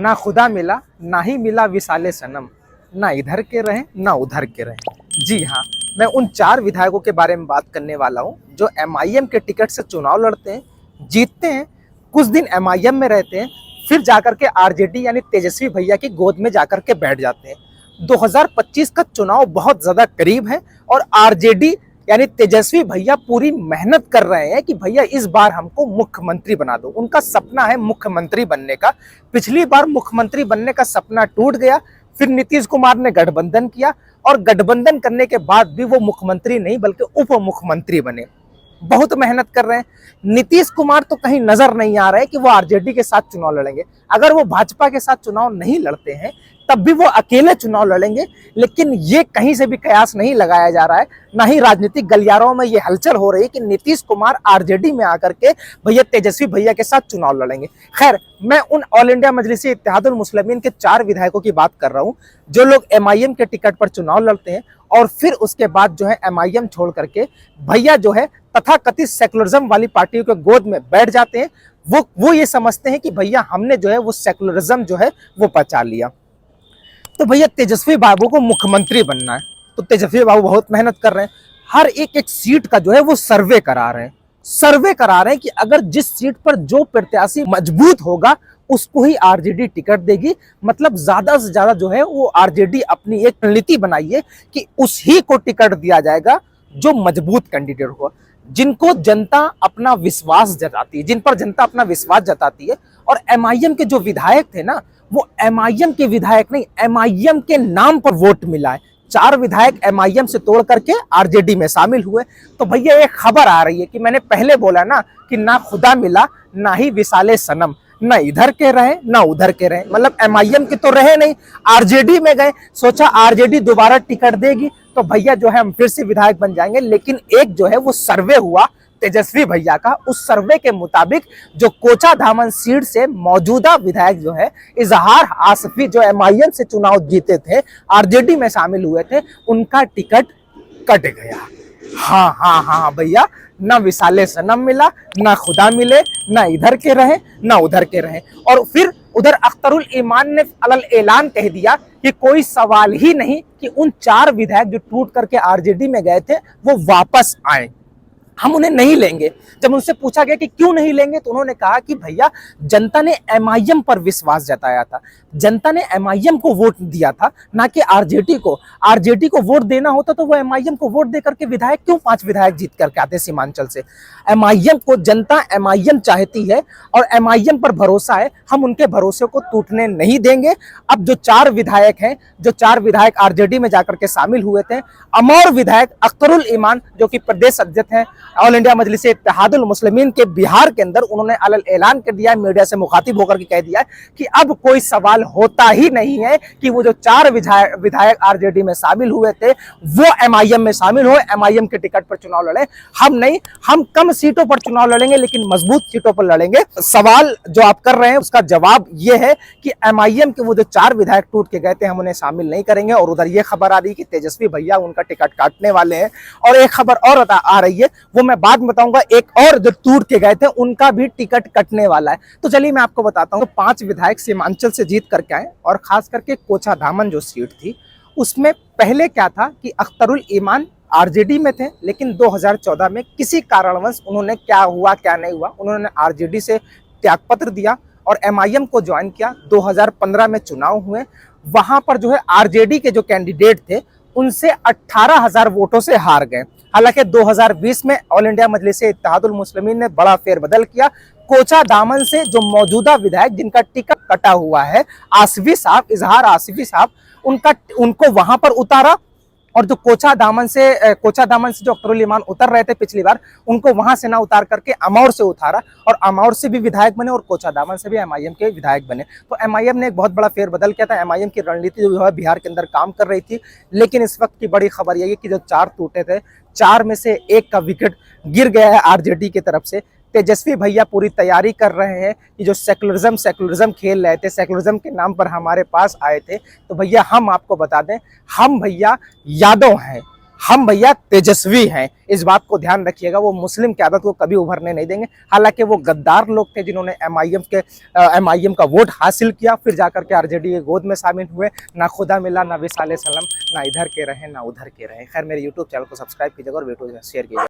ना खुदा मिला, ना ही मिला विसाले सनम, ना इधर के रहें ना उधर के रहें। जी हाँ, मैं उन 4 विधायकों के बारे में बात करने वाला हूँ जो एमआईएम के टिकट से चुनाव लड़ते हैं, जीतते हैं, कुछ दिन एमआईएम में रहते हैं, फिर जाकर के आरजेडी यानी तेजस्वी भैया की गोद में जाकर के बैठ जाते हैं। 2025 का चुनाव बहुत ज्यादा करीब है और आरजेडी यानी तेजस्वी भैया पूरी मेहनत कर रहे हैं कि भैया इस बार हमको मुख्यमंत्री बना दो। उनका सपना है मुख्यमंत्री बनने का। पिछली बार मुख्यमंत्री बनने का सपना टूट गया, फिर नीतीश कुमार ने गठबंधन किया और गठबंधन करने के बाद भी वो मुख्यमंत्री नहीं बल्कि उप मुख्यमंत्री बने। बहुत मेहनत कर रहे हैं। नीतीश कुमार तो कहीं नजर नहीं आ रहे कि वो आरजेडी के साथ चुनाव लड़ेंगे। अगर वो भाजपा के साथ चुनाव नहीं लड़ते हैं तब भी वो अकेले चुनाव लड़ेंगे, लेकिन ये कहीं से भी कयास नहीं लगाया जा रहा है, ना ही राजनीतिक गलियारों में ये हलचल हो रही है कि नीतीश कुमार आरजेडी में आकर के भैया तेजस्वी भैया के साथ चुनाव लड़ेंगे। खैर, मैं उन ऑल इंडिया मजलिसी इत्तेहादुल मुस्लिमीन के 4 विधायकों की बात कर रहा हूं जो लोग एमआईएम के टिकट पर चुनाव लड़ते हैं और फिर उसके बाद जो है एमआईएम छोड़ करके भैया जो है तथाकथित सेकुलरिज्म वाली पार्टियों के गोद में बैठ जाते हैं। वो ये समझते हैं कि भैया हमने जो है वो सेकुलरिज्म जो है वो पचा लिया। तो भैया तेजस्वी बाबू को मुख्यमंत्री बनना है, तो तेजस्वी बाबू बहुत मेहनत कर रहे हैं। हर एक सीट का जो है वो सर्वे करा रहे हैं कि अगर जिस सीट पर जो प्रत्याशी मजबूत होगा उसको ही आरजेडी टिकट देगी। मतलब ज्यादा से ज्यादा जो है वो आरजेडी अपनी एक रणनीति बनाई है कि उस ही को टिकट दिया जाएगा जो मजबूत कैंडिडेट होगा, जिनको जनता अपना विश्वास जताती है, जिन पर जनता अपना विश्वास जताती है। और एमआईएम के जो विधायक थे ना, वो एमआईएम के विधायक नहीं, एमआईएम के नाम पर वोट मिला है। 4 विधायक एमआईएम से तोड़ करके आरजेडी में शामिल हुए। तो भैया एक खबर आ रही है कि मैंने पहले बोला ना कि ना खुदा मिला ना ही विसाले सनम, ना इधर के रहे ना उधर के रहे। मतलब एमआईएम के तो रहे नहीं, आरजेडी में गए, सोचा आरजेडी दोबारा टिकट देगी तो भैया जो है हम फिर से विधायक बन जाएंगे। लेकिन एक जो है वो सर्वे हुआ तेजस्वी भैया का, उस सर्वे के मुताबिक जो कोचाधामन सीट से मौजूदा विधायक जो है इजहार आसफी, जो एमआईएम से चुनाव जीते थे, आरजेडी में शामिल हुए थे, उनका टिकट कट गया। हाँ भैया, ना विसाले सनम मिला, ना खुदा मिले, ना इधर के रहे ना उधर के रहे। और फिर उधर अख्तरुल ईमान ने अलल ऐलान कह दिया कि कोई सवाल ही नहीं कि उन 4 विधायक जो टूट करके आरजेडी में गए थे वो वापस आए, हम उन्हें नहीं लेंगे। जब उनसे पूछा गया कि क्यों नहीं लेंगे तो उन्होंने कहा कि भैया जनता ने एमआईएम पर विश्वास जताया था, जनता ने एमआईएम को वोट दिया था, ना कि आरजेडी को। आरजेडी को वोट देना होता तो वो एमआईएम को वोट दे करके विधायक क्यों 5 विधायक जीत करके आते सीमांचल से। एमआईएम को जनता एमआईएम चाहती है और एमआईएम पर भरोसा है, हम उनके भरोसे को टूटने नहीं देंगे। अब जो 4 विधायक हैं, जो 4 विधायक आरजेडी में जाकर के शामिल हुए थे, अमर विधायक अख्तरुल ईमान जो कि प्रदेश अध्यक्ष हैं ऑल इंडिया मजलिस इत्तेहादुल मुस्लिमीन के बिहार के अंदर, उन्होंने अलल ऐलान कर दिया है, मीडिया से मुखातिब होकर के कह दिया है कि अब कोई सवाल होता ही नहीं है कि वो जो 4 विधायक आरजेडी में शामिल हुए थे वो एमआईएम में शामिल हो, एमआईएम के टिकट पर चुनाव लड़े। हम नहीं, हम कम सीटों पर चुनाव लड़ेंगे लेकिन मजबूत सीटों पर लड़ेंगे। सवाल जो आप कर रहे हैं उसका जवाब ये है कि एमआईएम के वो जो 4 विधायक टूट के गए थे हम उन्हें शामिल नहीं करेंगे। और उधर ये खबर आ रही है कि तेजस्वी भैया उनका टिकट काटने वाले हैं। और एक खबर और आ रही है, वो मैं बाद में बताऊंगा, एक और जो टूट के गए थे उनका भी टिकट कटने वाला है। तो चलिए मैं आपको बताता हूँ। तो 5 विधायक सीमांचल से जीत करके आए और खास करके कोचाधामन जो सीट थी उसमें पहले क्या था कि अख्तरुल ईमान आरजेडी में थे, लेकिन 2014 में किसी कारणवश उन्होंने, क्या हुआ क्या नहीं हुआ, उन्होंने आरजेडी से त्यागपत्र दिया और एमआईएम को ज्वाइन किया। 2015 में चुनाव हुए, वहां पर जो है आरजेडी के जो कैंडिडेट थे उनसे 18,000 वोटों से हार गए। हालांकि 2020 में ऑल इंडिया मजलिस इत्तेहादुल मुस्लिमीन ने बड़ा फेरबदल किया। कोचाधामन से जो मौजूदा विधायक जिनका टिकट कटा हुआ है आसफी साहब, इजहार आसफी साहब, उनको वहां पर उतारा। और जो कोचाधामन से जो अख्तरुल ईमान उतर रहे थे पिछली बार, उनको वहां से ना उतार करके अमौर से उतारा और अमौर से भी विधायक बने और कोचाधामन से भी एमआईएम के विधायक बने। तो एमआईएम ने एक बहुत बड़ा फेरबदल किया था। एमआईएम की रणनीति जो है बिहार के अंदर काम कर रही थी। लेकिन इस वक्त की बड़ी खबर यही है कि जो 4 टूटे थे, 4 में से 1 का विकेट गिर गया है आरजेडी की तरफ से। तेजस्वी भैया पूरी तैयारी कर रहे हैं कि जो सेकुलरिज्म खेल रहे थे, सेकुलरिज्म के नाम पर हमारे पास आए थे। तो भैया हम आपको बता दें, हम भैया यादव हैं, हम भैया तेजस्वी हैं, इस बात को ध्यान रखिएगा। वो मुस्लिम की आदत को कभी उभरने नहीं देंगे। हालांकि वो गद्दार लोग थे जिन्होंने एमआईएम का वोट हासिल किया, फिर जाकर के आरजेडी के गोद में शामिल हुए। ना खुदा मिला, ना विसाले सनम, ना इधर के रहे ना उधर के रहे। खैर, मेरे यूट्यूब चैनल को सब्सक्राइब कीजिएगा और वीडियो शेयर कीजिएगा।